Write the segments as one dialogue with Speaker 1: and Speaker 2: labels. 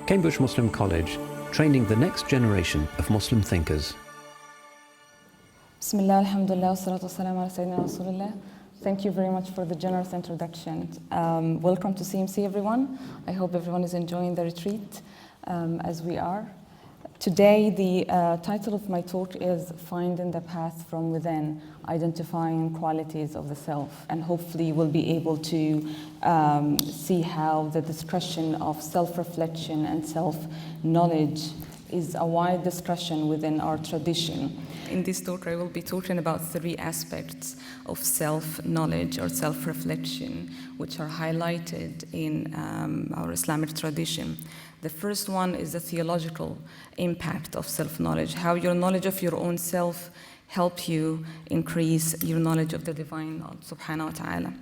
Speaker 1: Cambridge Muslim College, training the next generation of Muslim thinkers.
Speaker 2: Bismillah, alhamdulillah, wassalatu wassalamu ala sayyidina Rasulullah. Thank you very much for the generous introduction. Welcome to CMC, everyone. I hope everyone is enjoying the retreat as we are. Today, the title of my talk is Finding the Path from Within, Identifying Qualities of the Self. And hopefully we'll be able to see how the discussion of self-reflection and self-knowledge is a wide discussion within our tradition. In this talk, I will be talking about three aspects of self-knowledge or self-reflection, which are highlighted in our Islamic tradition. The first one is the theological impact of self-knowledge, how your knowledge of your own self help you increase your knowledge of the divine subhanahu wa ta'ala.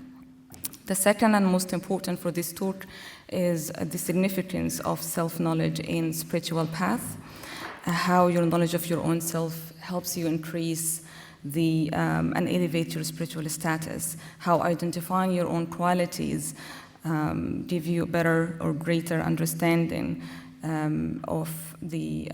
Speaker 2: The second and most important for this talk is the significance of self-knowledge in spiritual path, how your knowledge of your own self helps you increase and elevate your spiritual status, how identifying your own qualities give you better or greater understanding of the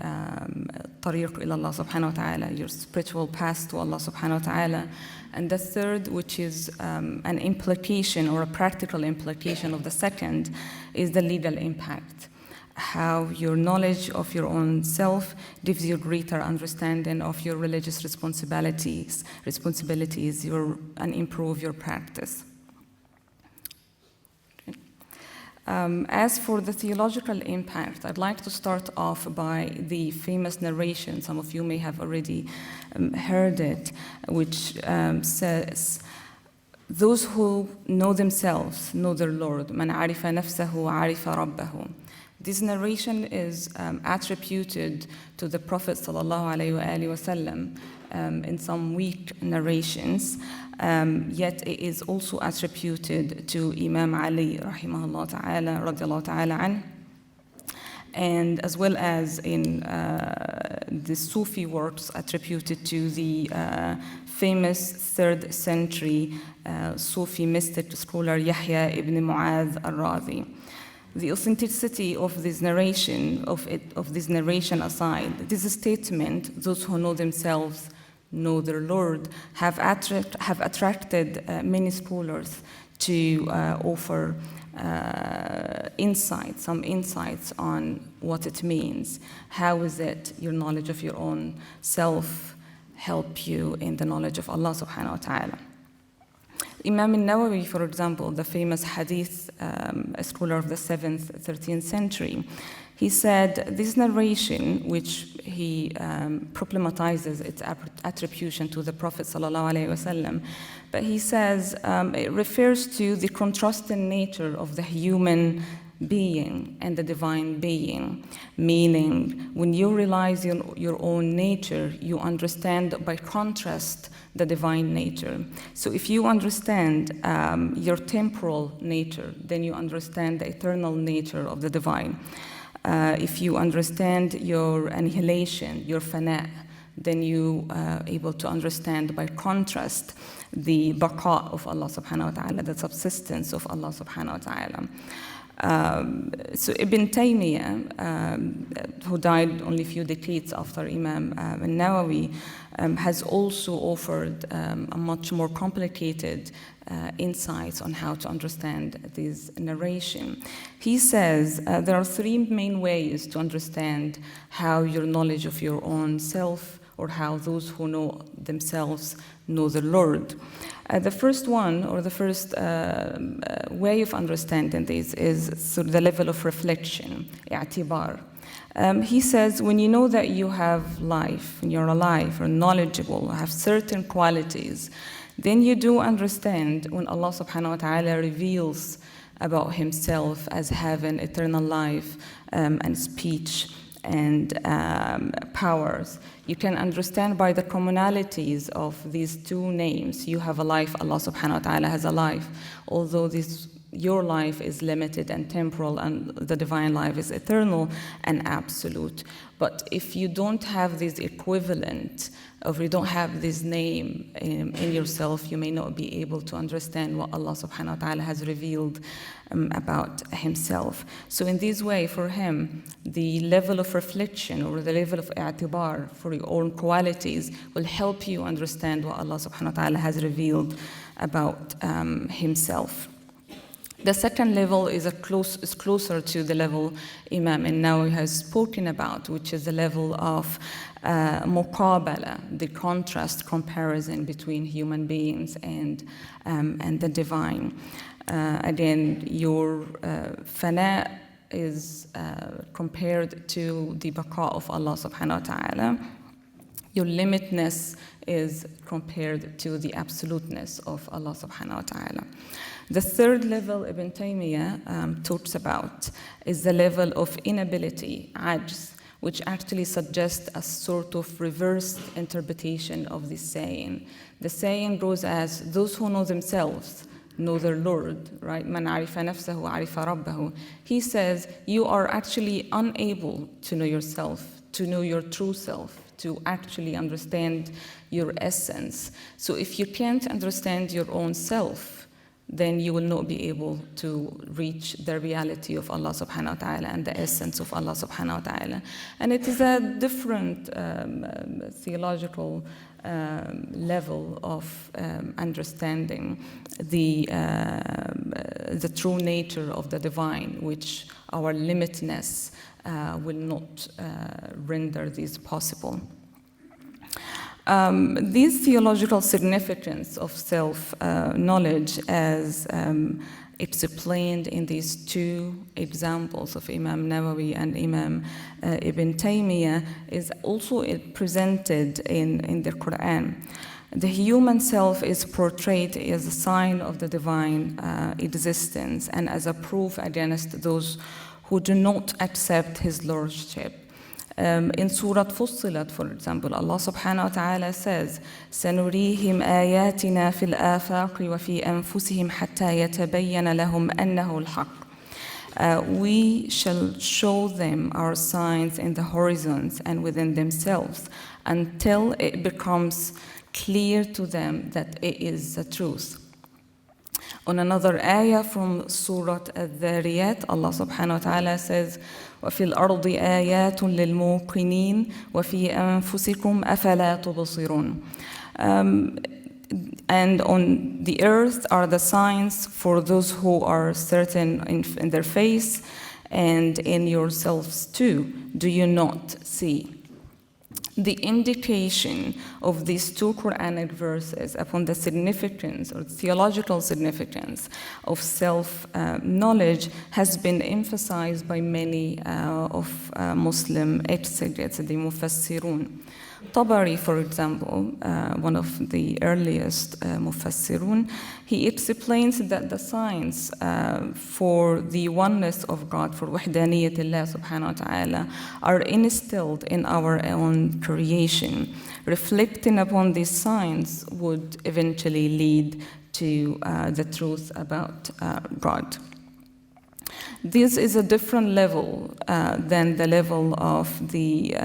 Speaker 2: tariq ila Allah subhanahu wa ta'ala, your spiritual path to Allah subhanahu wa ta'ala. And the third, which is an implication or a practical implication of the second, is the legal impact, how your knowledge of your own self gives you greater understanding of your religious responsibilities, and improve your practice. As for the theological impact, I'd like to start off by the famous narration, some of you may have already heard it, which says, those who know themselves know their Lord. مَنْ عَرِفَ نَفْسَهُ عَرِفَ رَبَّهُ. This narration is attributed to the Prophet ﷺ in some weak narrations, yet it is also attributed to Imam Ali rahimahullah ta'ala, radiallahu ta'ala an, and as well as in the Sufi works attributed to the famous 3rd century Sufi mystic scholar Yahya ibn Mu'adh al-Razi. The authenticity of this narration, of this narration aside, this statement, those who know themselves know their Lord, have attracted many scholars to offer some insights on what it means. How is it your knowledge of your own self help you in the knowledge of Allah subhanahu wa ta'ala? Imam al-Nawawi, for example, the famous hadith scholar of the 7th, 13th century, he said this narration, which he problematizes its attribution to the Prophet ﷺ, but he says it refers to the contrasting nature of the human being and the divine being, meaning when you realize your own nature, you understand by contrast the divine nature. So if you understand your temporal nature, then you understand the eternal nature of the divine. If you understand your annihilation, your fana', then you are able to understand by contrast the baqa of Allah subhanahu wa ta'ala, the subsistence of Allah subhanahu wa ta'ala. So Ibn Taymiyyah, who died only a few decades after Imam al-Nawawi, has also offered a much more complicated insights on how to understand this narration. He says there are three main ways to understand how your knowledge of your own self, or how those who know themselves know the Lord. The first one, or the first way of understanding this, is through the level of reflection, i'tibar. He says, when you know that you have life, when you're alive or knowledgeable, have certain qualities, then you do understand when Allah subhanahu wa ta'ala reveals about himself as having eternal life and speech and powers. You can understand by the commonalities of these two names. You have a life, Allah subhanahu wa ta'ala has a life. Although these your life is limited and temporal, and the divine life is eternal and absolute. But if you don't have this equivalent, or if you don't have this name in yourself, you may not be able to understand what Allah subhanahu wa ta'ala has revealed about himself. So in this way, for him, the level of reflection or the level of i'tibar for your own qualities will help you understand what Allah subhanahu wa ta'ala has revealed about himself. The second level is closer to the level Imam Nawawi has spoken about, which is the level of muqabala, the contrast, comparison between human beings and the divine. Again, your fana is compared to the baqa of Allah subhanahu wa ta'ala. Your limitness is compared to the absoluteness of Allah subhanahu wa ta'ala. The third level Ibn Taymiyyah talks about is the level of inability, ajz, which actually suggests a sort of reversed interpretation of this saying. The saying goes as, those who know themselves know their Lord, right? Man arifa nafsahu arifa rabbahu. He says, you are actually unable to know yourself, to know your true self, to actually understand your essence. So if you can't understand your own self, then you will not be able to reach the reality of Allah subhanahu wa ta'ala and the essence of Allah subhanahu wa ta'ala. And it is a different theological level of understanding the true nature of the divine, which our limitness will not render this possible. This theological significance of self-knowledge, as explained in these two examples of Imam Nawawi and Imam Ibn Taymiyyah, is also presented in the Quran. The human self is portrayed as a sign of the divine existence and as a proof against those who do not accept his lordship. In Surah Fussilat, for example, Allah subhanahu wa ta'ala says, سَنُرِيهِمْ آيَاتِنَا فِي الْآفَاقِ وَفِي أَنفُسِهِمْ حَتَّى يَتَبَيَّنَ لَهُمْ أَنَّهُ الْحَقِّ. We shall show them our signs in the horizons and within themselves until it becomes clear to them that it is the truth. On another ayah from Surah Al-Dhariyat, Allah subhanahu wa ta'ala says, وَفِي الْأَرْضِ آيَاتٌ لِلْمُوقِنِينَ وَفِي أَنفُسِكُمْ أَفَلَا تُبْصِرُونَ. And on the earth are the signs for those who are certain in their face, and in yourselves too. Do you not see? The indication of these two Quranic verses upon the significance or theological significance of self-knowledge has been emphasized by many of Muslim exegetes, the Mufassirun. Tabari, for example, one of the earliest Mufassirun, he explains that the signs for the oneness of God, for Wahdaniyatullah subhanahu wa ta'ala, are instilled in our own creation. Reflecting upon these signs would eventually lead to the truth about God. This is a different level than the level of the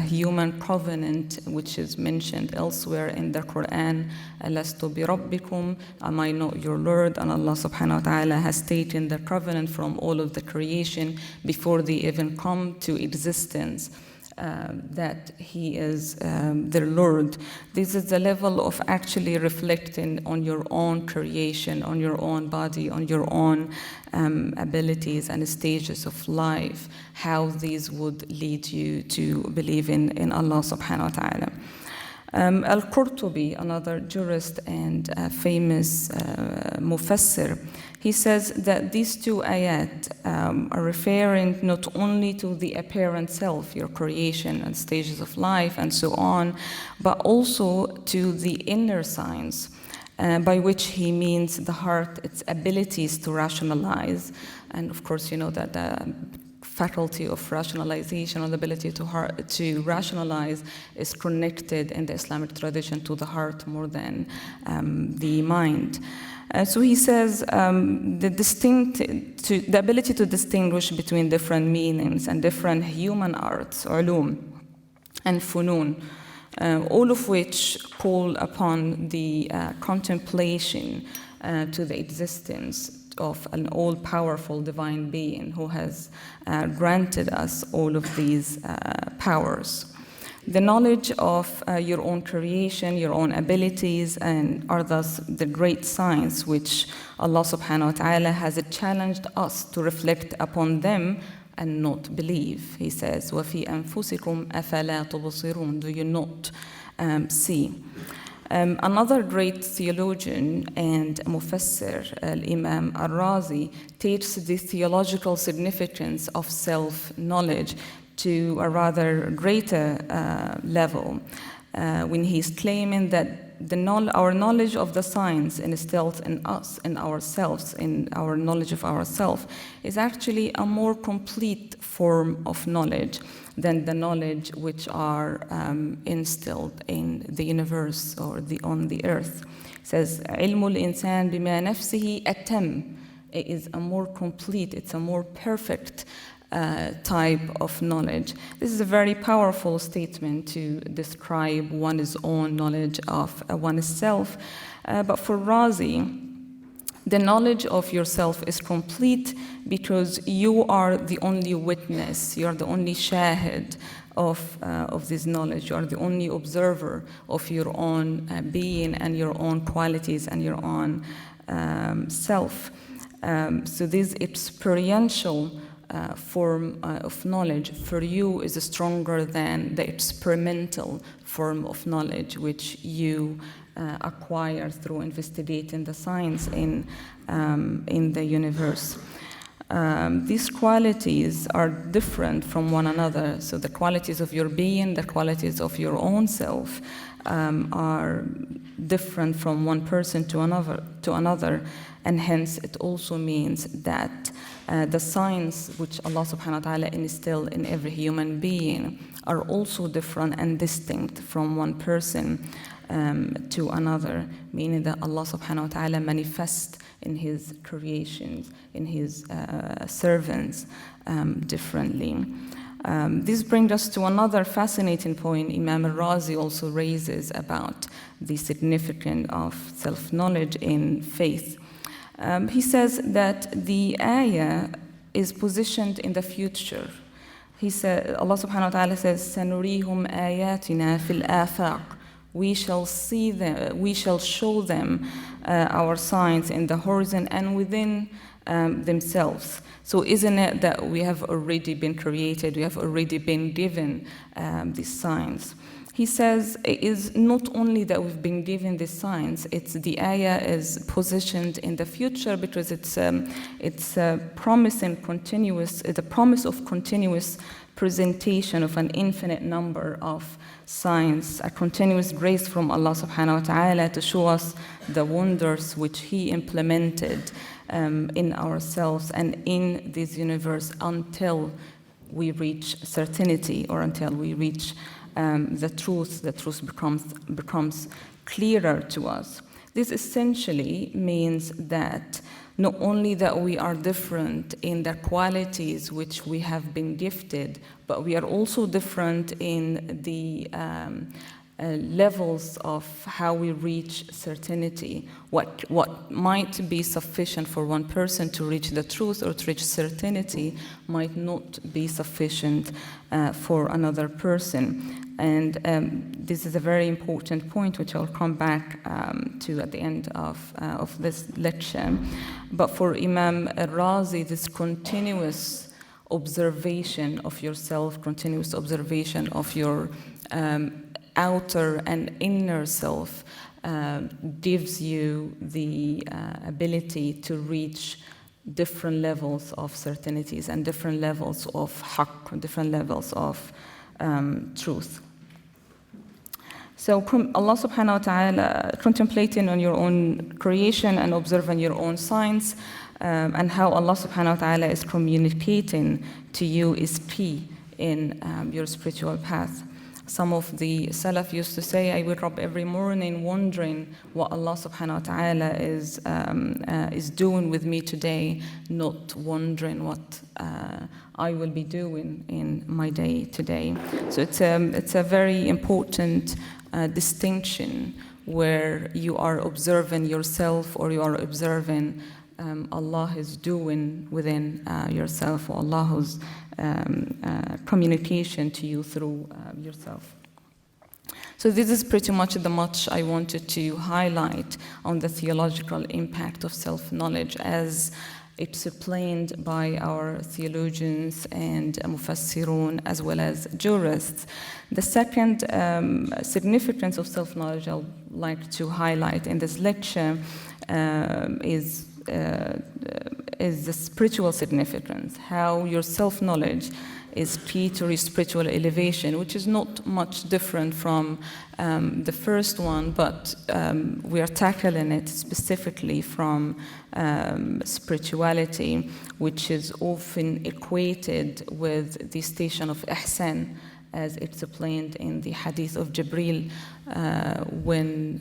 Speaker 2: human covenant, which is mentioned elsewhere in the Quran. Alastu bi rabbikum, am I not your Lord? And Allah subhanahu wa ta'ala has stated the covenant from all of the creation before they even come to existence. That he is their Lord. This is the level of actually reflecting on your own creation, on your own body, on your own abilities and stages of life, how these would lead you to believe in Allah subhanahu wa ta'ala. Al-Qurtubi, another jurist and famous mufassir, he says that these two ayat are referring not only to the apparent self, your creation and stages of life and so on, but also to the inner signs, by which he means the heart, its abilities to rationalize. And of course, you know that the faculty of rationalization or the ability to rationalize is connected in the Islamic tradition to the heart more than the mind. So he says the ability to distinguish between different meanings and different human arts, ulum, and funun, all of which call upon the contemplation to the existence of an all-powerful divine being who has granted us all of these powers. The knowledge of your own creation, your own abilities, and are thus the great science which Allah subhanahu wa ta'ala has challenged us to reflect upon them and not believe. He says, وَفِي أَنفُسِكُمْ أَفَلَا تُبْصِرُونَ. Do you not see? Another great theologian and mufassir, Imam al-Razi, takes the theological significance of self-knowledge to a rather greater level when he's claiming that our knowledge of the science instilled in us, in ourselves, in our knowledge of ourselves, is actually a more complete form of knowledge than the knowledge which are instilled in the universe or on the earth. It says, علم الإنسان بما نفسه أتم. It is a more complete, it's a more perfect type of knowledge. This is a very powerful statement to describe one's own knowledge of oneself. But for Razi, the knowledge of yourself is complete because you are the only witness, you are the only shahid of this knowledge. You are the only observer of your own being and your own qualities and your own self. So this experiential form of knowledge for you is stronger than the experimental form of knowledge which you acquire through investigating the science in the universe. These qualities are different from one another. So the qualities of your being, the qualities of your own self are different from one person to another, and hence it also means that the signs which Allah subhanahu wa ta'ala instilled in every human being are also different and distinct from one person to another, meaning that Allah subhanahu wa ta'ala manifests in His creations, in His servants differently. This brings us to another fascinating point Imam al-Razi also raises about the significance of self-knowledge in faith. He says that the ayah is positioned in the future. He said, Allah subhanahu wa ta'ala says, سَنُرِيهُمْ آيَاتِنَا فِي الْآفَاقِ. We shall see them, we shall show them our signs in the horizon and within themselves. So isn't it that we have already been created, we have already been given these signs? He says it is not only that we've been given these signs, it's the ayah is positioned in the future because it's promising continuous, the promise of continuous presentation of an infinite number of signs, a continuous grace from Allah subhanahu wa ta'ala to show us the wonders which He implemented in ourselves and in this universe until we reach certainty or until we reach the truth becomes clearer to us. This essentially means that not only that we are different in the qualities which we have been gifted, but we are also different in the levels of how we reach certainty. What might be sufficient for one person to reach the truth or to reach certainty might not be sufficient for another person. And this is a very important point, which I'll come back to at the end of this lecture. But for Imam al-Razi, this continuous observation of yourself, continuous observation of your outer and inner self gives you the ability to reach different levels of certainties and different levels of haqq, different levels of truth. So Allah subhanahu wa ta'ala, contemplating on your own creation and observing your own signs and how Allah subhanahu wa ta'ala is communicating to you is key in your spiritual path. Some of the Salaf used to say, I wake up every morning wondering what Allah subhanahu wa ta'ala is doing with me today, not wondering what I will be doing in my day today. So it's a very important distinction where you are observing yourself or you are observing Allah is doing within yourself, or Allah's communication to you through yourself. So this is pretty much the much I wanted to highlight on the theological impact of self-knowledge as explained by our theologians and mufassirun as well as jurists. The second significance of self-knowledge I'd like to highlight in this lecture is the spiritual significance, how your self-knowledge is key to your spiritual elevation, which is not much different from the first one, but we are tackling it specifically from spirituality, which is often equated with the station of ihsan, as it's explained in the hadith of Jibril, when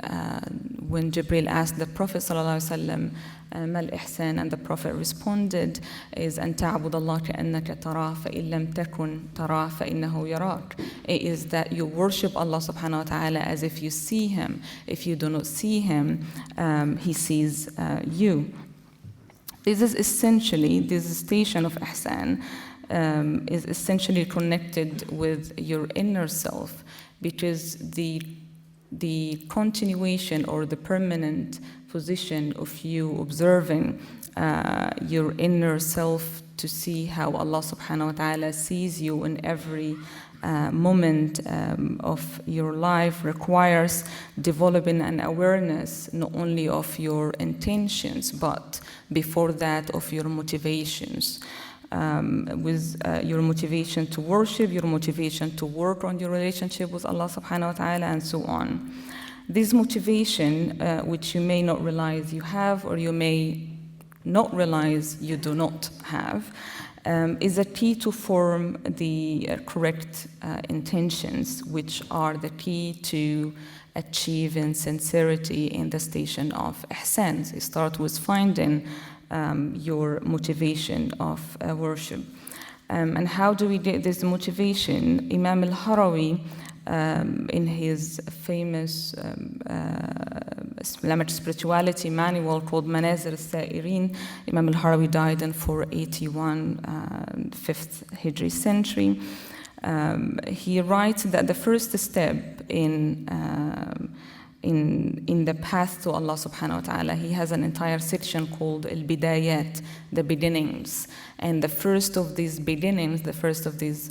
Speaker 2: Jibril asked the Prophet ﷺ, ما الإحسان, and the Prophet responded, is أن تعبد الله كأنك تراه فإن لم تكن تراه فإنه يراك. It is that you worship Allah subhanahu wa ta'ala as if you see Him. If you do not see Him, He sees you. This is essentially, this station of ihsan is essentially connected with your inner self, because the continuation or the permanent position of you observing your inner self to see how Allah subhanahu wa ta'ala sees you in every moment of your life requires developing an awareness not only of your intentions, but before that of your motivations. With your motivation to worship, your motivation to work on your relationship with Allah subhanahu wa ta'ala, and so on. This motivation, which you may not realize you have, or you may not realize you do not have, is a key to form the correct intentions, which are the key to achieving sincerity in the station of ihsan. So you start with finding your motivation of worship. And how do we get this motivation? Imam al-Harawi, in his famous Islamic spirituality manual called Manazir al-Sa'irin, Imam al-Harawi died in 481, 5th Hijri century. He writes that the first step in the path to Allah subhanahu wa ta'ala, he has an entire section called al-bidayat, the beginnings. And the first of these beginnings, the first of these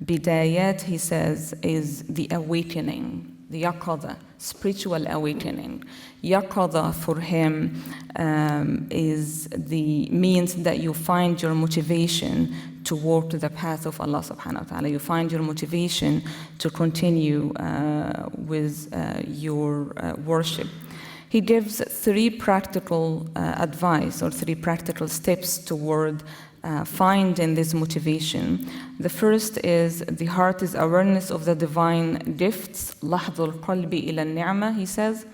Speaker 2: bidayat, he says, is the awakening, the yaqadha, spiritual awakening. Yaqadha for him is the means that you find your motivation to walk to the path of Allah subhanahu wa ta'ala. You find your motivation to continue with your worship. He gives three practical advice or three practical steps toward finding this motivation. The first is the heart is awareness of the divine gifts. Lahdul qalbi ila ni'mah, he says,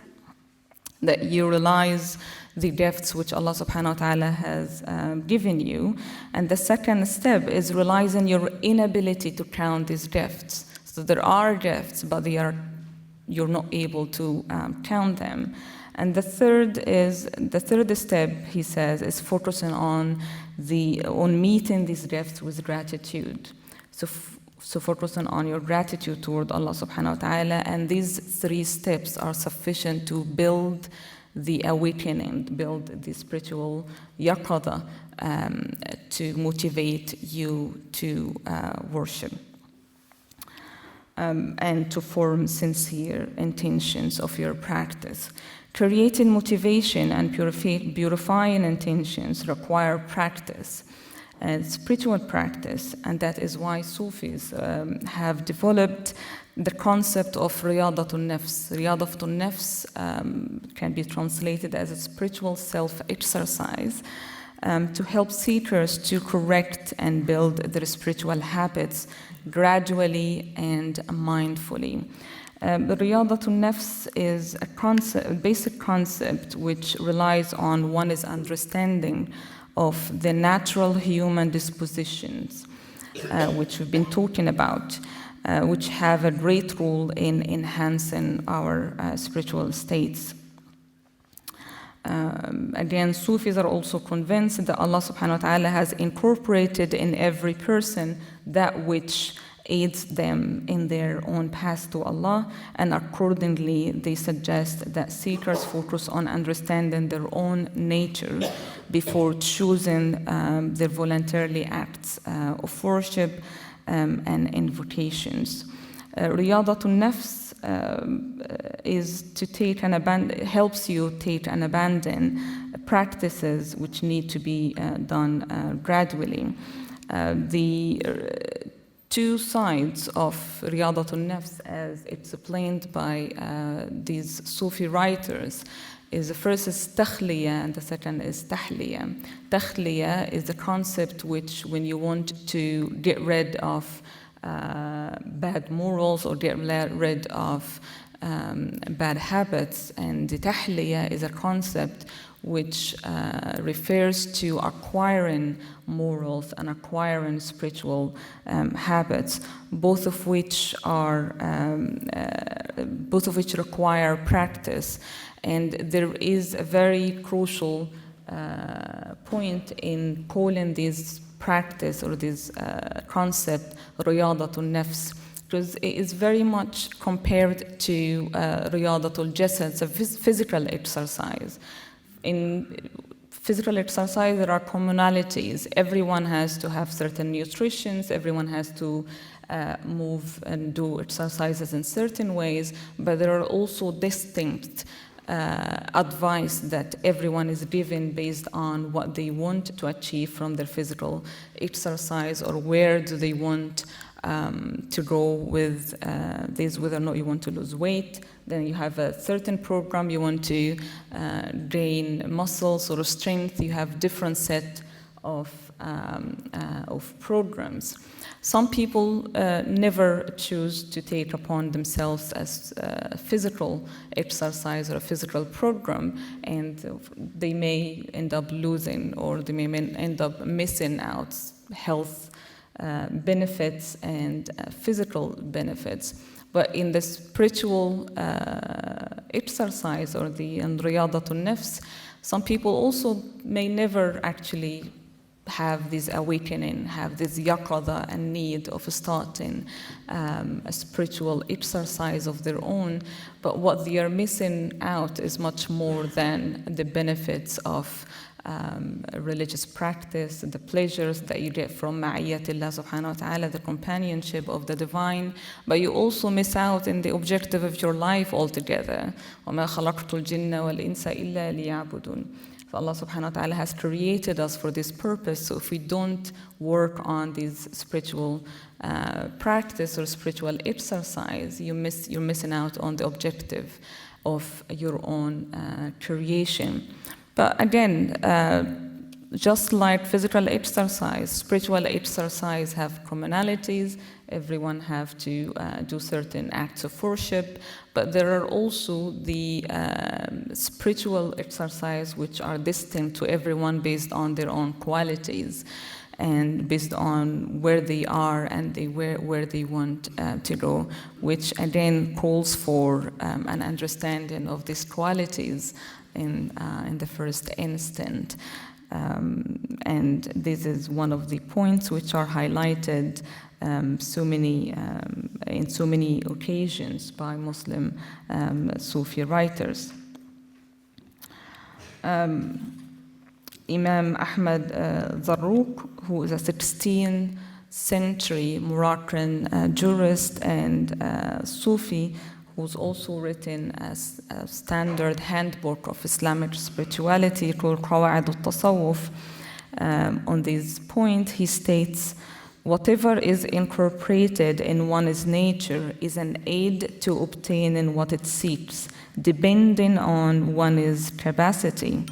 Speaker 2: that you realize the gifts which Allah subhanahu wa ta'ala has given you. And the second step is realizing your inability to count these gifts. So there are gifts, but you're not able to count them. And the third step, he says, is focusing on meeting these gifts with gratitude. So focusing on your gratitude toward Allah subhanahu wa ta'ala, and these three steps are sufficient to build the awakening, build the spiritual yaqadha, to motivate you to worship. And to form sincere intentions of your practice. Creating motivation and purifying intentions require practice, and spiritual practice, and that is why Sufis have developed the concept of riyadatul nafs. Riyadatul nafs can be translated as a spiritual self-exercise, to help seekers to correct and build their spiritual habits gradually and mindfully. Riyadat al-Nafs is a basic concept which relies on one's understanding of the natural human dispositions, which we've been talking about, which have a great role in enhancing our spiritual states. Again, Sufis are also convinced that Allah subhanahu wa ta'ala has incorporated in every person that which aids them in their own path to Allah, and accordingly they suggest that seekers focus on understanding their own nature before choosing their voluntarily acts of worship and invocations. Riyadat al-Nafs is to take and helps you take and abandon practices which need to be done gradually. The two sides of Riyadat al-Nafs, as explained by these Sufi writers, is the first is takhliya and the second is tahliya. Takhliya is the concept which, when you want to get rid of bad morals or get rid of bad habits, and the tahliya is a concept which refers to acquiring morals and acquiring spiritual habits, both of which require practice. And there is a very crucial point in calling this practice or this concept Riyadat al-Nafs, because it is very much compared to Riyadat al-Jasad, a physical exercise. In physical exercise, there are commonalities. Everyone has to have certain nutrition, everyone has to move and do exercises in certain ways, but there are also distinct advice that everyone is given based on what they want to achieve from their physical exercise, or where do they want to go with this, whether or not you want to lose weight. Then you have a certain program, you want to gain muscles or strength, you have different set of programs. Some people never choose to take upon themselves as a physical exercise or a physical program, and they may end up losing, or they may end up missing out health benefits and physical benefits. But in the spiritual exercise or the Riyadat al-Nafs, some people also may never actually have this awakening, have this yaqada and need of starting a spiritual exercise of their own. But what they are missing out is much more than the benefits of religious practice, the pleasures that you get from ma'iyyatillah subhanahu wa ta'ala, the companionship of the divine, but you also miss out in the objective of your life altogether. وَمَا خَلَقْتُ الْجِنَّ وَالْإِنسَ إِلَّا لِيَعْبُدُونَ. So Allah subhanahu wa ta'ala has created us for this purpose, so if we don't work on this spiritual practice or spiritual exercise, you're missing out on the objective of your own creation. But again, just like physical exercise, spiritual exercise have commonalities. Everyone have to do certain acts of worship, but there are also the spiritual exercise which are distinct to everyone based on their own qualities and based on where they are and where they want to go, which again calls for an understanding of these qualities in the first instant. And this is one of the points which are highlighted in so many occasions by Muslim Sufi writers. Imam Ahmad Zarruq, who is a 16th century Moroccan jurist and Sufi, who's also written as a standard handbook of Islamic spirituality called Qawa'id al-Tasawwuf. On this point, he states, whatever is incorporated in one's nature is an aid to obtaining what it seeks, depending on one's capacity.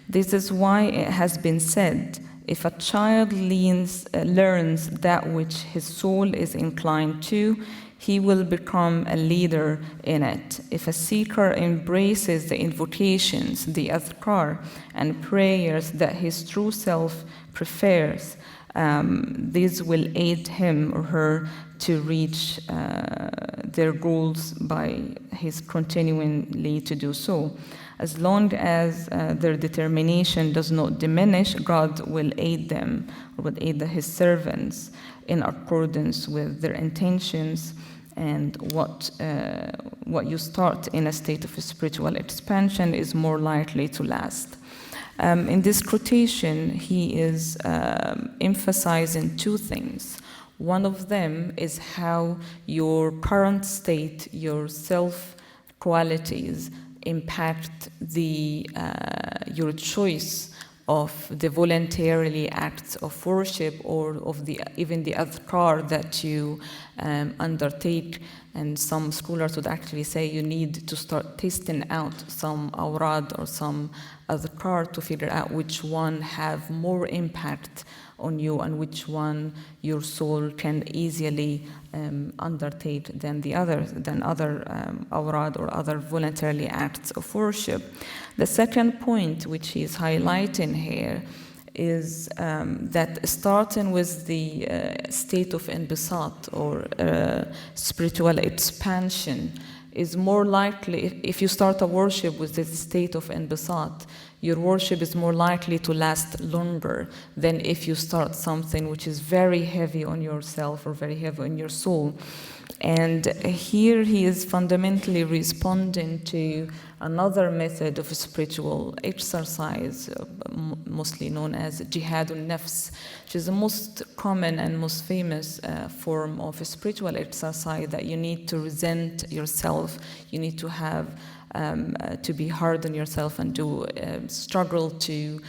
Speaker 2: This is why it has been said, if a child learns that which his soul is inclined to, he will become a leader in it. If a seeker embraces the invocations, the adhkar, and prayers that his true self prefers, these will aid him or her to reach their goals by his continually to do so. As long as their determination does not diminish, God will aid them, or will aid his servants in accordance with their intentions. And what you start in a state of spiritual expansion is more likely to last. In this quotation, he is emphasizing two things. One of them is how your current state, your self qualities, impact your choice of the voluntarily acts of worship or of even the adhkar that you undertake. And some scholars would actually say you need to start testing out some awrad or some adhkar to figure out which one have more impact on you and which one your soul can easily undertake than other awrad or other voluntarily acts of worship. The second point which he is highlighting here is that starting with the state of inbisat or spiritual expansion is more likely, if you start a worship with this state of inbisat, your worship is more likely to last longer than if you start something which is very heavy on yourself or very heavy on your soul. And here he is fundamentally responding to another method of spiritual exercise, mostly known as jihadun nafs, which is the most common and most famous form of spiritual exercise, that you need to resent yourself, you need to have to be hard on yourself and to struggle to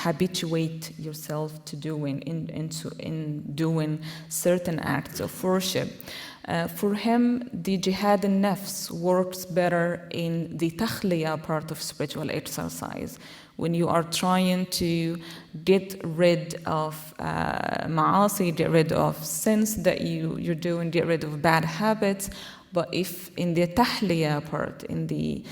Speaker 2: habituate yourself to doing certain acts of worship. For him, the jihad al-nafs works better in the takhliya part of spiritual exercise, when you are trying to get rid of ma'asi, get rid of sins that you're doing, get rid of bad habits. But if in the tahliya part, in the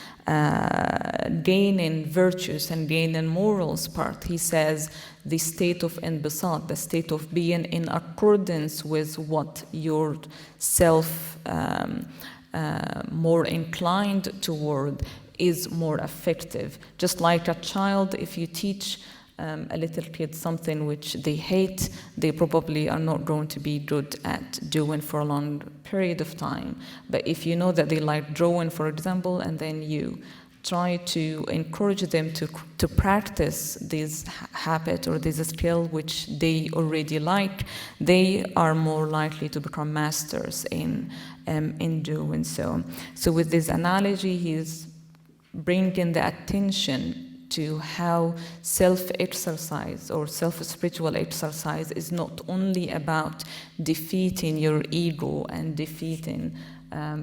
Speaker 2: gaining virtues and gaining morals part, he says the state of inbisat, the state of being in accordance with what your self more inclined toward is more effective. Just like a child, if you teach a little kid something which they hate, they probably are not going to be good at doing for a long period of time. But if you know that they like drawing, for example, and then you try to encourage them to practice this habit or this skill which they already like, they are more likely to become masters in doing so. So with this analogy, he's bringing the attention to how self-exercise or self-spiritual exercise is not only about defeating your ego and defeating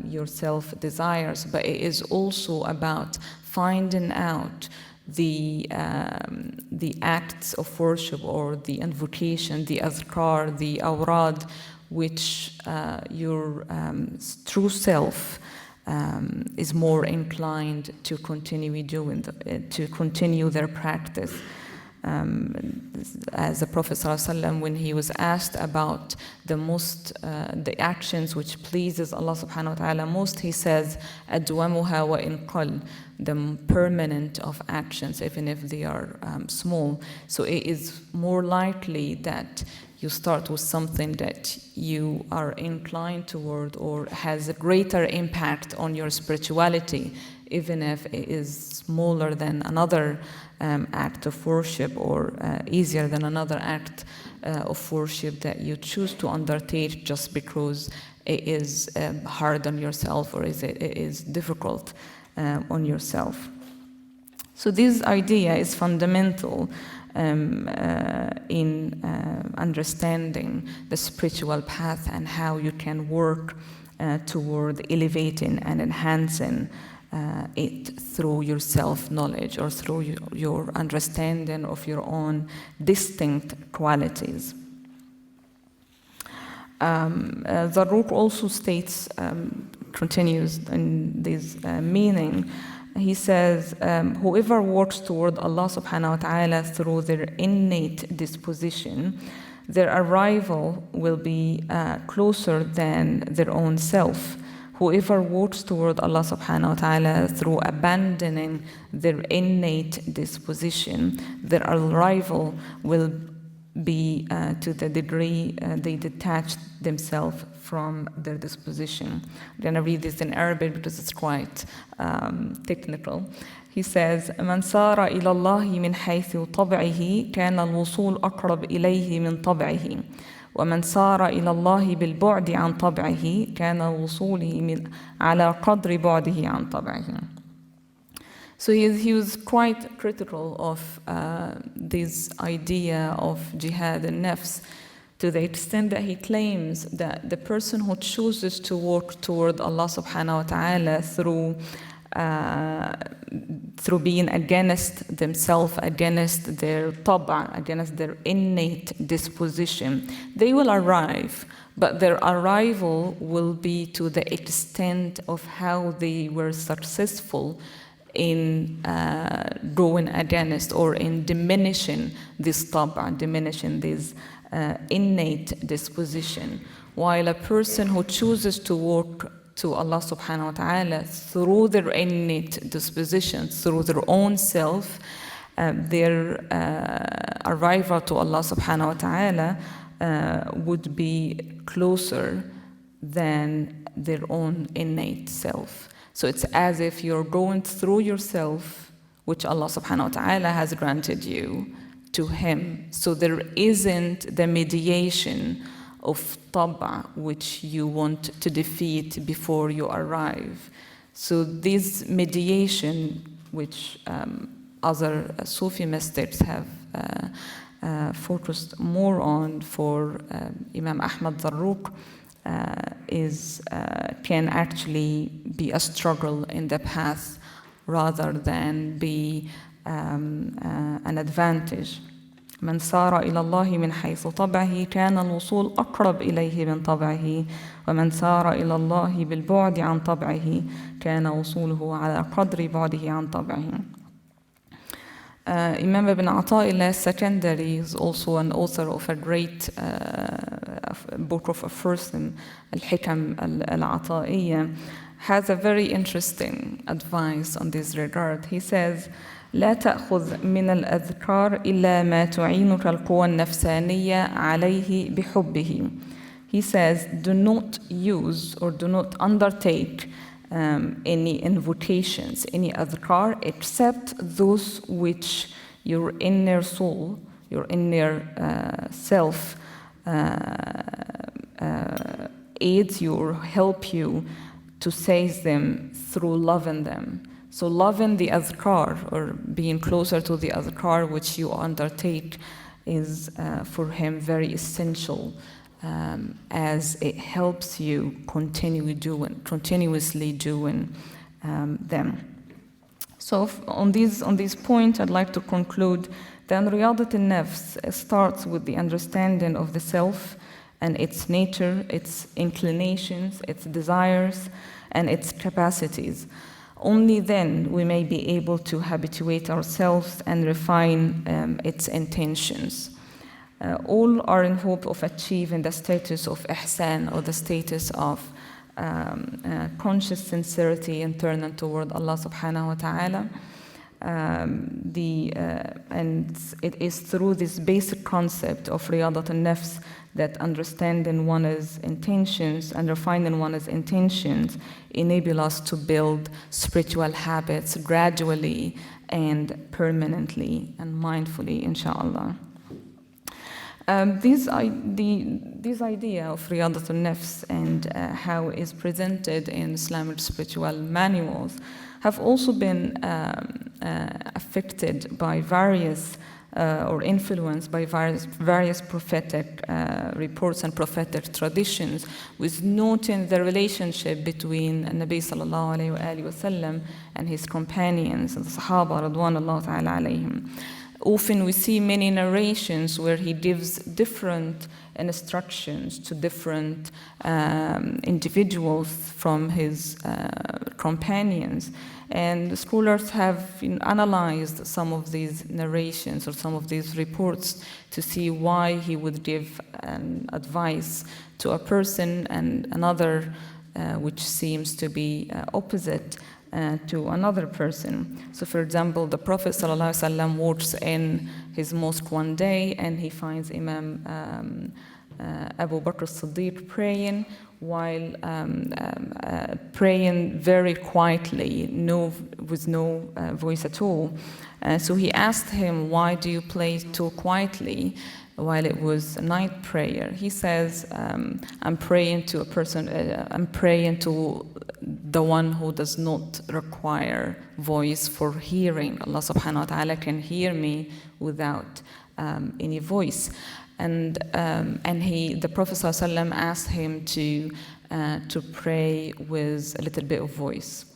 Speaker 2: your self-desires, but it is also about finding out the acts of worship or the invocation, the adhkar, the awrad, which your true self is more inclined to continue their practice. As the Prophet ﷺ, when he was asked about the actions which pleases Allah subhanahu wa ta'ala most, he says, أَدْوَمُهَا وَإِنْ قَلْ, the permanent of actions, even if they are small. So it is more likely that you start with something that you are inclined toward or has a greater impact on your spirituality, even if it is smaller than another act of worship or easier than another act of worship that you choose to undertake just because it is hard on yourself or it is difficult on yourself. So this idea is fundamental in understanding the spiritual path and how you can work toward elevating and enhancing it through your self-knowledge or through your understanding of your own distinct qualities. Zarruq also states, continues in this meaning, he says, whoever works toward Allah subhanahu wa ta'ala through their innate disposition, their arrival will be closer than their own self. Whoever works toward Allah subhanahu wa ta'ala through abandoning their innate disposition, their arrival will be to the degree they detach themselves from their disposition. I'm going to read this in Arabic because it's quite technical. He says, من سار إلى الله من حيث طبعه كان الوصول أقرب إليه من طبعه ومن سار إلى الله بالبعد عن طبعه كان وصوله على قدر بعده عن طبعه. So he was quite critical of this idea of jihad and nafs, to the extent that he claims that the person who chooses to work toward Allah subhanahu wa ta'ala through being against themselves, against their taba', against their innate disposition, they will arrive, but their arrival will be to the extent of how they were successful in going against or in diminishing this taba', diminishing this innate disposition. While a person who chooses to work to Allah subhanahu wa ta'ala through their innate disposition, through their own self, their arrival to Allah subhanahu wa ta'ala would be closer than their own innate self. So it's as if you're going through yourself, which Allah subhanahu wa ta'ala has granted you, to Him. So there isn't the mediation of taba' which you want to defeat before you arrive. So this mediation, which other Sufi mystics have focused more on for Imam Ahmad Zarruq, can actually be a struggle in the path rather than be an advantage. من سار إلى الله من حيث طبعه كان الوصول أقرب إليه من طبعه ومن سار إلى الله بالبعد عن طبعه كان وصوله على قدر بعده عن طبعه. Imam Ibn Ata'illah Secondary is also an author of a great book of aphorism, Al-Hikam Al-Ata'iyya, has a very interesting advice on this regard. He says, لا تأخذ من الأذكار إلا ما تعينك القوى النفسانية عليه بحبه. He says, do not use or do not undertake any invocations, any adhkar, except those which your inner soul, your inner self aids you or help you to seize them through loving them. So loving the adhkar or being closer to the adhkar which you undertake is for him very essential, as it helps you continuously doing them. So on this point, I'd like to conclude that Riyadat al-Nafs starts with the understanding of the self and its nature, its inclinations, its desires, and its capacities. Only then we may be able to habituate ourselves and refine its intentions. All are in hope of achieving the status of ihsan, or the status of conscious sincerity and turning toward Allah subhanahu wa ta'ala. And it is through this basic concept of riyadat al-nafs that understanding one's intentions and refining one's intentions enable us to build spiritual habits gradually and permanently and mindfully, inshallah. This idea of riyadat al-nafs and how it is presented in Islamic spiritual manuals have also been affected by various or influenced by various prophetic reports and prophetic traditions, was noting the relationship between Nabi sallallahu alayhi wa sallam and his companions, the Sahaba radwanullah ta'ala alayhim. Often we see many narrations where he gives different instructions to different individuals from his companions. And the scholars have analyzed some of these narrations or some of these reports to see why he would give advice to a person and another which seems to be opposite to another person. So for example, the Prophet ﷺ walks in his mosque one day and he finds Imam Abu Bakr as-Siddiq praying while praying very quietly, with no voice at all. So he asked him, why do you pray too quietly while it was a night prayer? He says, I'm praying to a person, I'm praying to the one who does not require voice for hearing. Allah subhanahu wa ta'ala can hear me without any voice. And the Prophet ﷺ asked him to pray with a little bit of voice.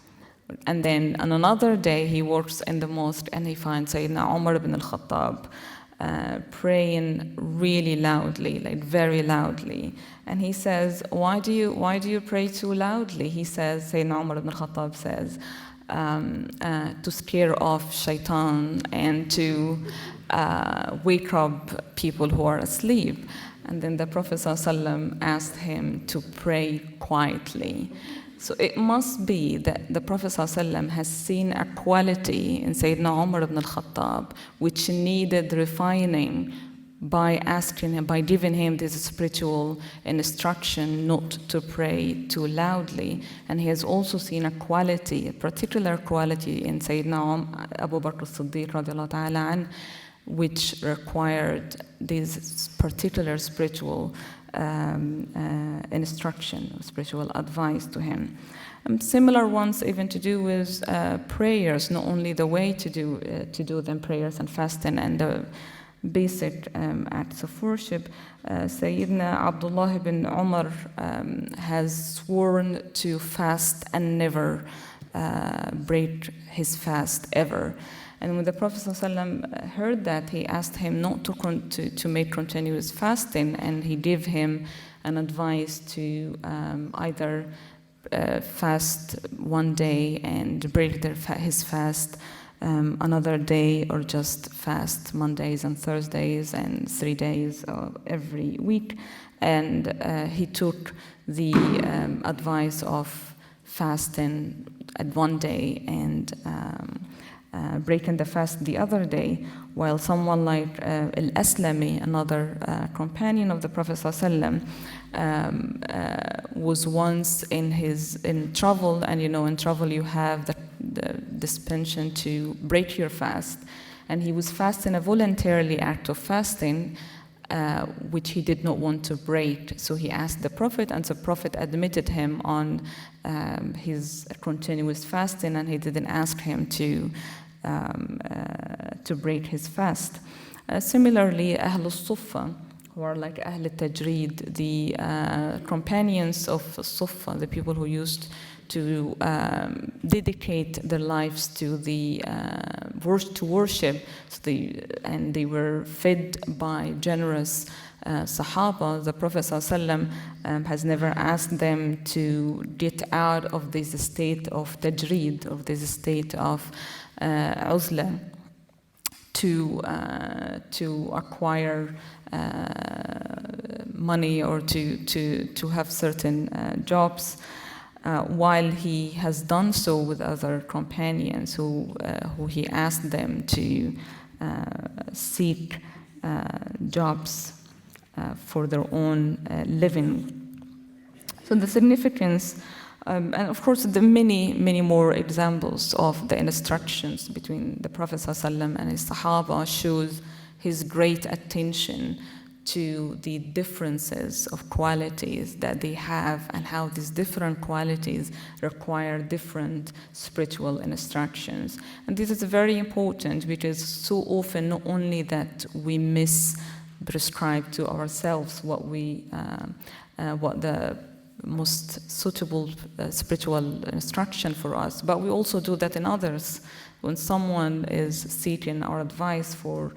Speaker 2: And then on another day he works in the mosque and he finds Sayyidina Umar ibn al-Khattab praying really loudly, like very loudly. And he says, why do you pray too loudly? He says, Sayyidina Umar ibn al-Khattab says, to scare off shaitan and to wake up people who are asleep. And then the Prophet ﷺ asked him to pray quietly. So it must be that the Prophet ﷺ has seen a quality in Sayyidina Umar ibn al-Khattab which needed refining by asking him, by giving him this spiritual instruction not to pray too loudly. And he has also seen a quality, a particular quality in Sayyidina Abu Bakr as-Siddiq radiallahu ta'ala an, which required this particular spiritual instruction, spiritual advice to him. Similar ones even to do with prayers, not only the way to do them, prayers and fasting and the basic acts of worship. Sayyidina Abdullah ibn Umar has sworn to fast and never break his fast ever. And when the Prophet ﷺ heard that, he asked him not to make continuous fasting, and he gave him an advice to either fast one day and break his fast another day, or just fast Mondays and Thursdays and 3 days every week. And he took the advice of fasting at one day and breaking the fast the other day, while someone like Al-Aslami, another companion of the Prophet ﷺ, was once in travel, and in travel you have the dispensation to break your fast, and he was fasting a voluntarily act of fasting, which he did not want to break. So he asked the Prophet, and the Prophet admitted him on his continuous fasting, and he didn't ask him to break his fast. Similarly, Ahlul Suffa, who are like Ahl al-Tajreed, the companions of Suffa, the people who used to dedicate their lives to worship, and they were fed by generous Sahaba. The Prophet ﷺ has never asked them to get out of this state of tajreed, of this state of uzla, to acquire money or to have certain jobs. While he has done so with other companions who he asked them to seek jobs for their own living. So the significance, and of course the many more examples of the instructions between the Prophet ﷺ and his Sahaba shows his great attention to the differences of qualities that they have and how these different qualities require different spiritual instructions. And this is very important because so often not only that we prescribe to ourselves what the most suitable spiritual instruction for us, but we also do that in others. When someone is seeking our advice for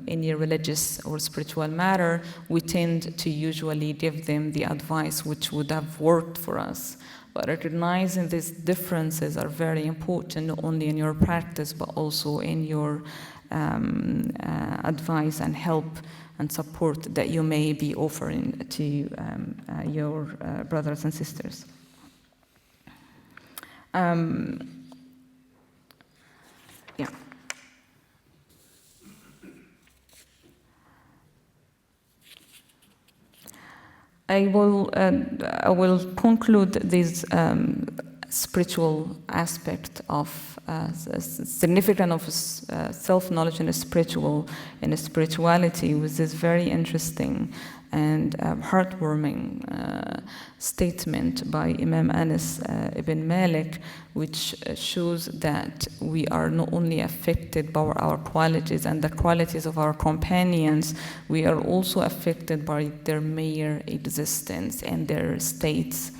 Speaker 2: any religious or spiritual matter, we tend to usually give them the advice which would have worked for us. But recognizing these differences are very important, not only in your practice, but also in your advice and help and support that you may be offering to your brothers and sisters. Yeah. I will conclude this spiritual aspect of significance of self-knowledge and spirituality with this very interesting and heartwarming statement by Imam Anas ibn Malik, which shows that we are not only affected by our qualities and the qualities of our companions, we are also affected by their mere existence and their states.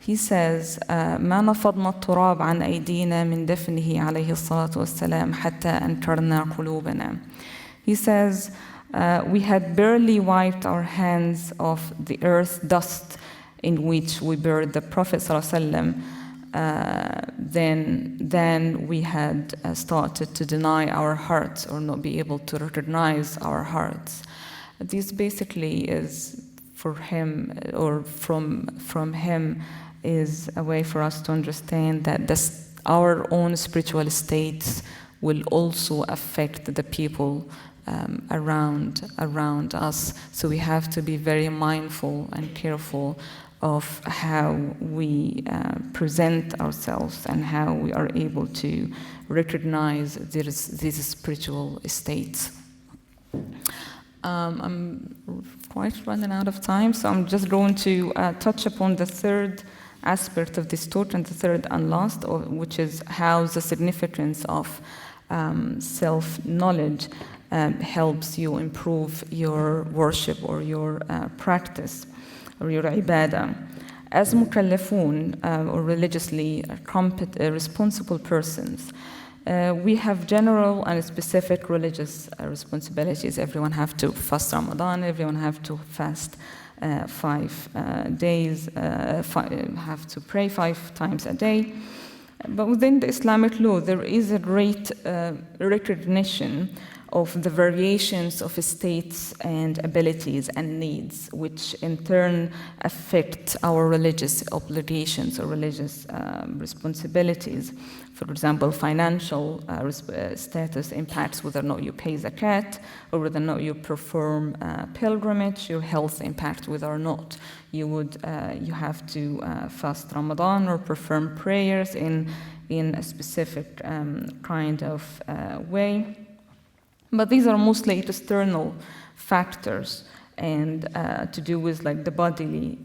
Speaker 2: He says, ما نفضنا التراب عن أيدينا من دفنه عليه الصلاة والسلام حتى أنكرنا قلوبنا. He says, we had barely wiped our hands off the earth dust in which we buried the Prophet ﷺ, then we had started to deny our hearts or not be able to recognize our hearts. This basically is for him, or from him, is a way for us to understand that our own spiritual states will also affect the people around us. So we have to be very mindful and careful of how we present ourselves and how we are able to recognize these spiritual states. I'm quite running out of time, so I'm just going to touch upon the third aspect of this talk, and the third and last, which is how the significance of self-knowledge helps you improve your worship or your practice or your ibadah. As mukallafun, or religiously responsible persons, we have general and specific religious responsibilities. Everyone have to fast Ramadan, everyone have to fast 5 days, have to pray 5 times a day. But within the Islamic law, there is a great recognition of the variations of states and abilities and needs, which in turn affect our religious obligations or religious responsibilities. For example, financial status impacts whether or not you pay zakat or whether or not you perform pilgrimage. Your health impacts whether or not you have to fast Ramadan or perform prayers in a specific kind of way. But these are mostly external factors and to do with like the bodily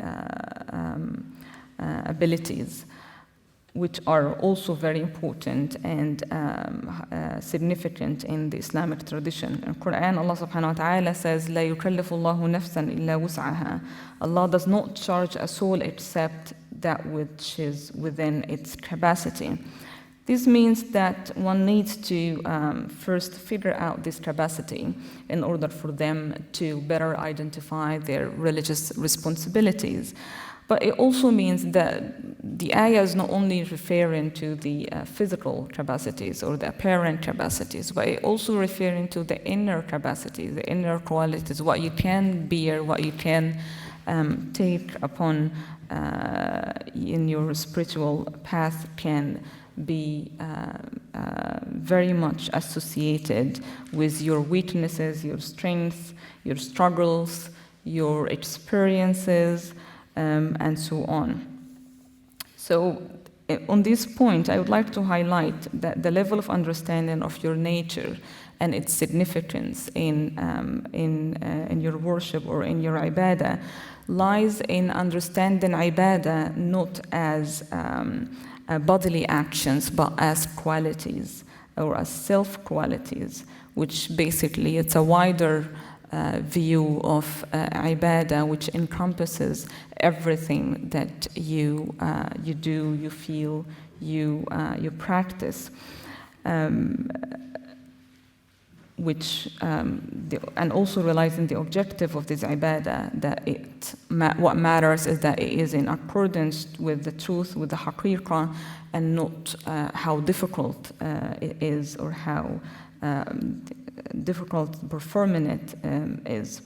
Speaker 2: abilities, which are also very important and significant in the Islamic tradition. In Quran, Allah subhanahu wa ta'ala says, لا يكلف الله نفسا إلا وسعها. Allah does not charge a soul except that which is within its capacity. This means that one needs to first figure out this capacity in order for them to better identify their religious responsibilities. But it also means that the ayah is not only referring to the physical capacities or the apparent capacities, but it also referring to the inner capacities, the inner qualities, what you can bear, what you can take upon in your spiritual path can be very much associated with your weaknesses, your strengths, your struggles, your experiences, and so on. So on this point, I would like to highlight that the level of understanding of your nature and its significance in your worship or in your ibadah lies in understanding ibadah not as bodily actions, but as qualities or as self-qualities, which basically it's a wider view of ibadah, which encompasses everything that you do, you feel, you practice, and also realizing the objective of this ibadah, that what matters is that it is in accordance with the truth, with the haqiqah, and not how difficult it is or how difficult performing it is.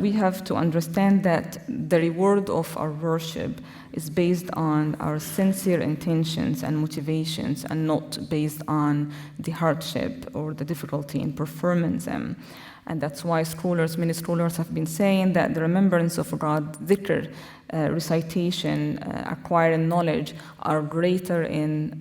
Speaker 2: We have to understand that the reward of our worship is based on our sincere intentions and motivations, and not based on the hardship or the difficulty in performing them. And that's why many scholars have been saying that the remembrance of God, dhikr, recitation, acquiring knowledge, are greater in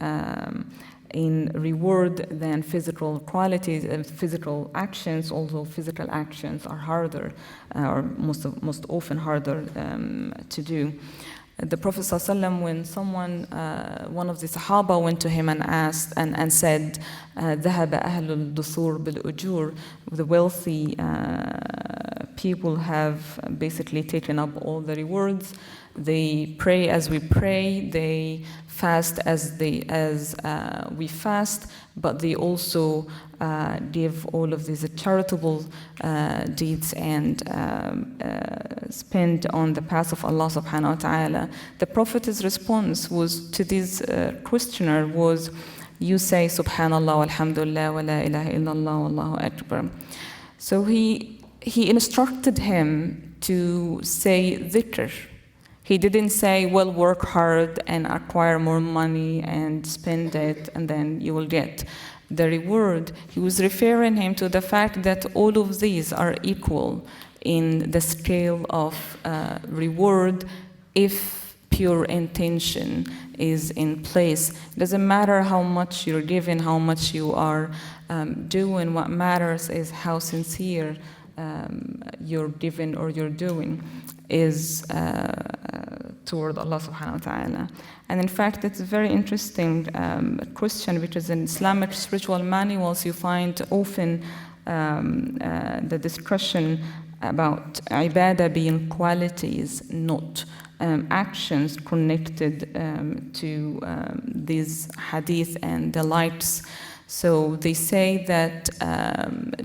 Speaker 2: reward than physical qualities and physical actions, although physical actions are harder, or most often harder to do. The Prophet ﷺ, when one of the Sahaba went to him and asked and said, ذهب أهل الدثور بالأجور, the wealthy people have basically taken up all the rewards. They pray as we pray, they fast as we fast, but they also give all of these charitable deeds and spend on the path of Allah subhanahu wa ta'ala. The Prophet's response was to this questioner was, you say subhanallah walhamdulillah wa la ilaha illallah wallahu akbar. So he instructed him to say dhikr. He didn't say, well, work hard and acquire more money and spend it, and then you will get the reward. He was referring him to the fact that all of these are equal in the scale of reward if pure intention is in place. It doesn't matter how much you're giving, how much you are doing. What matters is how sincere you're giving or you're doing is toward Allah subhanahu wa ta'ala. And in fact, it's a very interesting question, because in Islamic spiritual manuals you find often the discussion about ibadah being qualities, not actions connected to these hadith and the likes. So they say that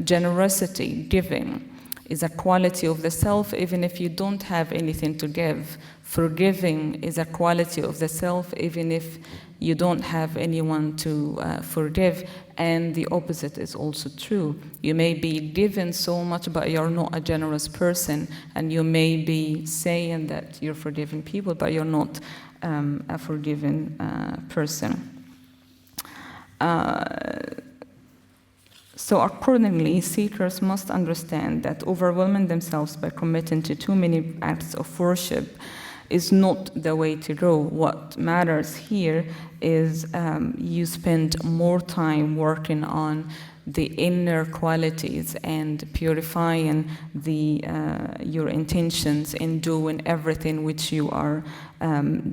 Speaker 2: generosity, giving, is a quality of the self, even if you don't have anything to give. Forgiving is a quality of the self, even if you don't have anyone to forgive. And the opposite is also true. You may be given so much, but you're not a generous person. And you may be saying that you're forgiving people, but you're not a forgiving person. So accordingly, seekers must understand that overwhelming themselves by committing to too many acts of worship is not the way to go. What matters here is you spend more time working on the inner qualities and purifying your intentions in doing everything which you are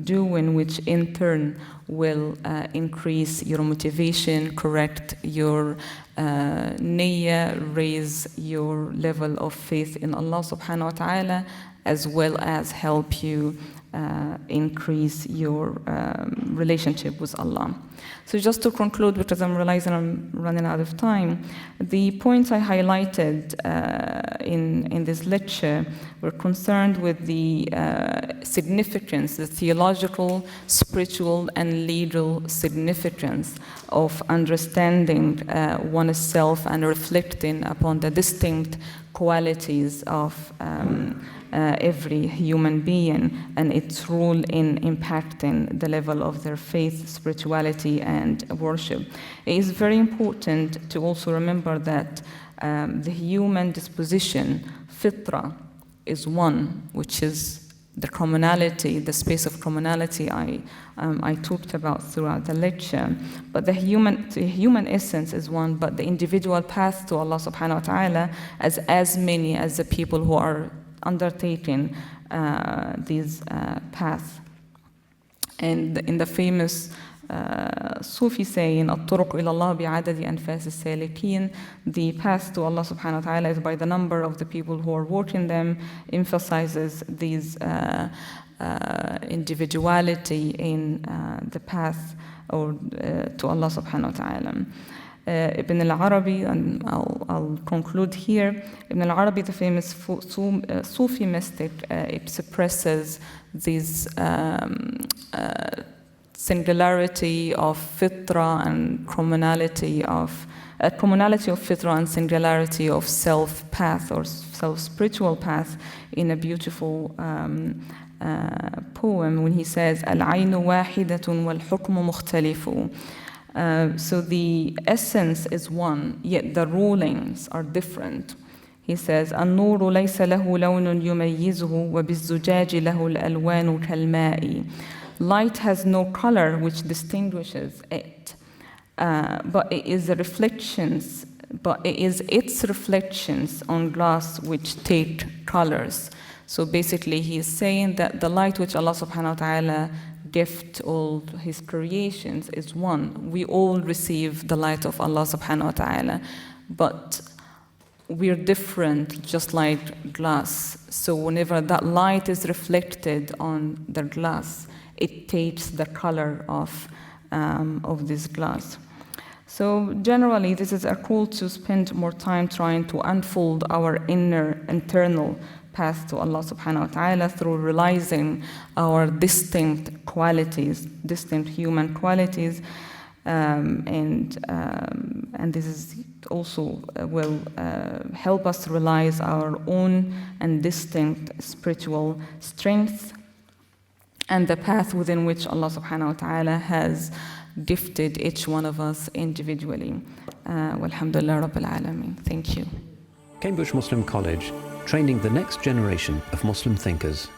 Speaker 2: doing, which in turn will increase your motivation, correct your niyyah, raise your level of faith in Allah subhanahu wa ta'ala, as well as help you increase your relationship with Allah. So just to conclude, because I'm realizing I'm running out of time, the points I highlighted in this lecture were concerned with the significance, the theological, spiritual, and legal significance of understanding oneself and reflecting upon the distinct qualities of every human being and its role in impacting the level of their faith, spirituality, and worship. It is very important to also remember that the human disposition, fitra, is one, which is the commonality, the space of commonality I talked about throughout the lecture. But the human essence is one, but the individual path to Allah subhanahu wa ta'ala as many as the people who are undertaking these paths. And in the famous Sufi saying, الطرق إلى الله بعدد أنفاس السالكين, the path to Allah subhanahu wa ta'ala is by the number of the people who are walking them, emphasizes these individuality in the path or to Allah subhanahu wa ta'ala. Ibn al-Arabi, and I'll conclude here, Ibn al-Arabi, the famous Sufi mystic, expresses this singularity of fitra and commonality of fitra and singularity of self path or self spiritual path in a beautiful poem when he says al-aynu wahidatun wal-hukmu mukhtalifu. So the essence is one, yet the rulings are different. He says النور ليس له لون يميزه وبالزجاج له الألوان كالماء. Light has no color which distinguishes it, but it is its reflections on glass which take colors. So basically he is saying that the light which Allah subhanahu wa ta'ala gift all his creations is one. We all receive the light of Allah subhanahu wa ta'ala, but we're different, just like glass. So whenever that light is reflected on the glass, it takes the color of this glass. So generally, this is a call to spend more time trying to unfold our internal path to Allah subhanahu wa ta'ala through realizing our distinct qualities, distinct human qualities, and this is also will help us realize our own and distinct spiritual strength and the path within which Allah subhanahu wa ta'ala has gifted each one of us individually. Walhamdulillah Rabbil Alameen. Thank you.
Speaker 1: Cambridge Muslim College, training the next generation of Muslim thinkers.